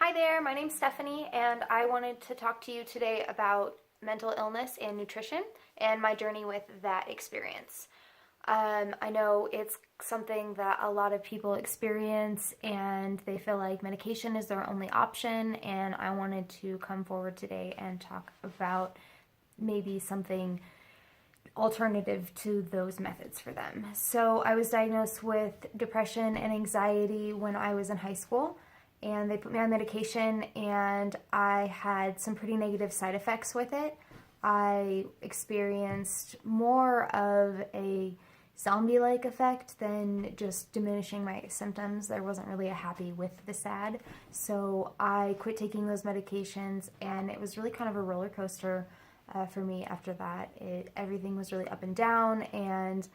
Hi there, my name's Stephanie, and I wanted to talk to you today about mental illness and nutrition and my journey with that experience. I know it's something that a lot of people experience and they feel like medication is their only option, and I wanted to come forward today and talk about maybe something alternative to those methods for them. So, I was diagnosed with depression and anxiety when I was in high school, and they put me on medication, and I had some pretty negative side effects with it. I experienced more of a zombie-like effect than just diminishing my symptoms. There wasn't really a happy with the sad. So I quit taking those medications, and it was really kind of a roller coaster for me after that. Everything was really up and down, and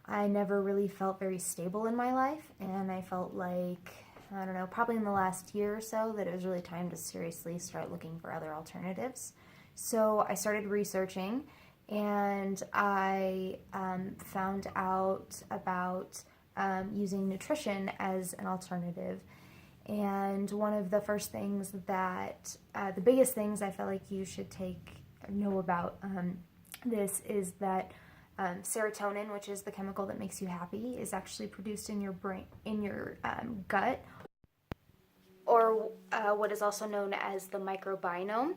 I never really felt very stable in my life, and I felt like, I don't know, probably in the last year or so that it was really time to seriously start looking for other alternatives. So I started researching, and I found out about using nutrition as an alternative. And one of the first things that, the biggest things I feel like you should know about this is that serotonin, which is the chemical that makes you happy, is actually produced in your brain, in your gut, or what is also known as the microbiome.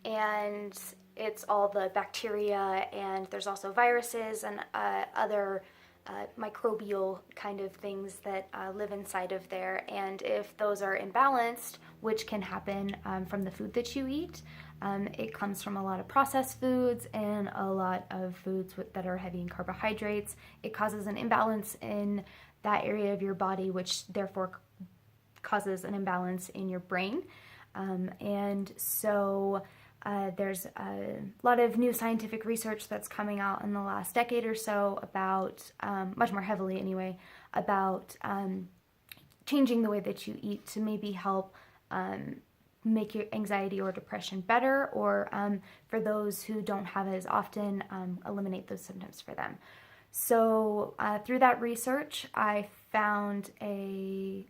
And it's all the bacteria, and there's also viruses and other microbial kind of things that live inside of there. And if those are imbalanced, which can happen from the food that you eat, it comes from a lot of processed foods and a lot of foods that are heavy in carbohydrates. It causes an imbalance in that area of your body, which therefore causes an imbalance in your brain. And so there's a lot of new scientific research that's coming out in the last decade or so about, much more heavily anyway, about changing the way that you eat to maybe help make your anxiety or depression better, or for those who don't have it as often, eliminate those symptoms for them. So through that research, I found a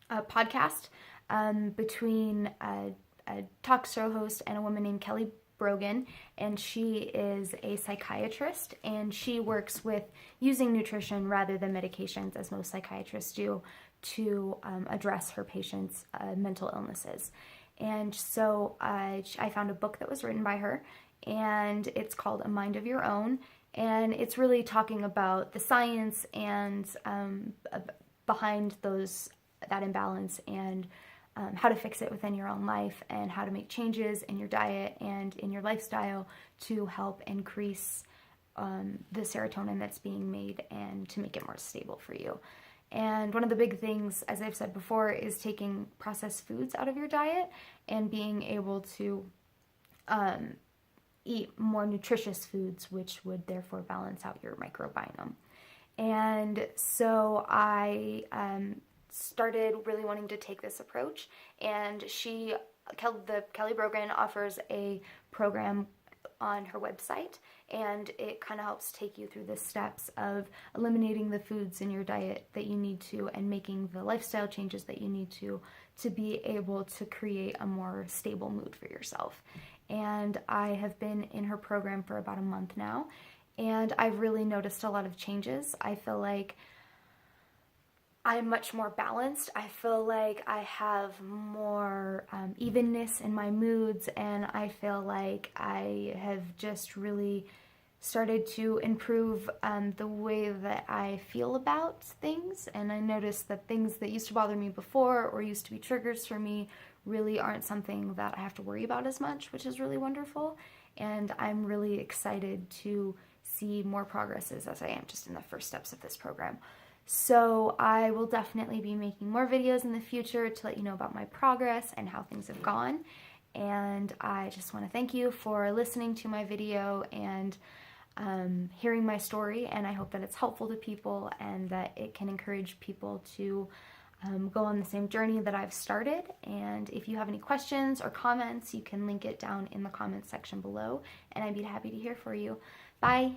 podcast between a talk show host and a woman named Kelly Brogan, and she is a psychiatrist, and she works with using nutrition rather than medications, as most psychiatrists do, to address her patients' mental illnesses. And so I found a book that was written by her, and it's called A Mind of Your Own, and it's really talking about the science and behind that imbalance, and how to fix it within your own life, and how to make changes in your diet and in your lifestyle to help increase the serotonin that's being made and to make it more stable for you. And one of the big things, as I've said before, is taking processed foods out of your diet and being able to eat more nutritious foods, which would therefore balance out your microbiome. And so I started really wanting to take this approach, and Kelly Brogan offers a program on her website, and it kind of helps take you through the steps of eliminating the foods in your diet that you need to, and making the lifestyle changes that you need to be able to create a more stable mood for yourself. And I have been in her program for about a month now, and I've really noticed a lot of changes. I feel like I'm much more balanced. I feel like I have more evenness in my moods, and I feel like I have just really started to improve the way that I feel about things. And I noticed that things that used to bother me before, or used to be triggers for me, really aren't something that I have to worry about as much, which is really wonderful. And I'm really excited to see more progresses, as I am just in the first steps of this program. So I will definitely be making more videos in the future to let you know about my progress and how things have gone. And I just want to thank you for listening to my video and hearing my story, and I hope that it's helpful to people and that it can encourage people to go on the same journey that I've started. And if you have any questions or comments, you can link it down in the comments section below, and I'd be happy to hear from you. Bye!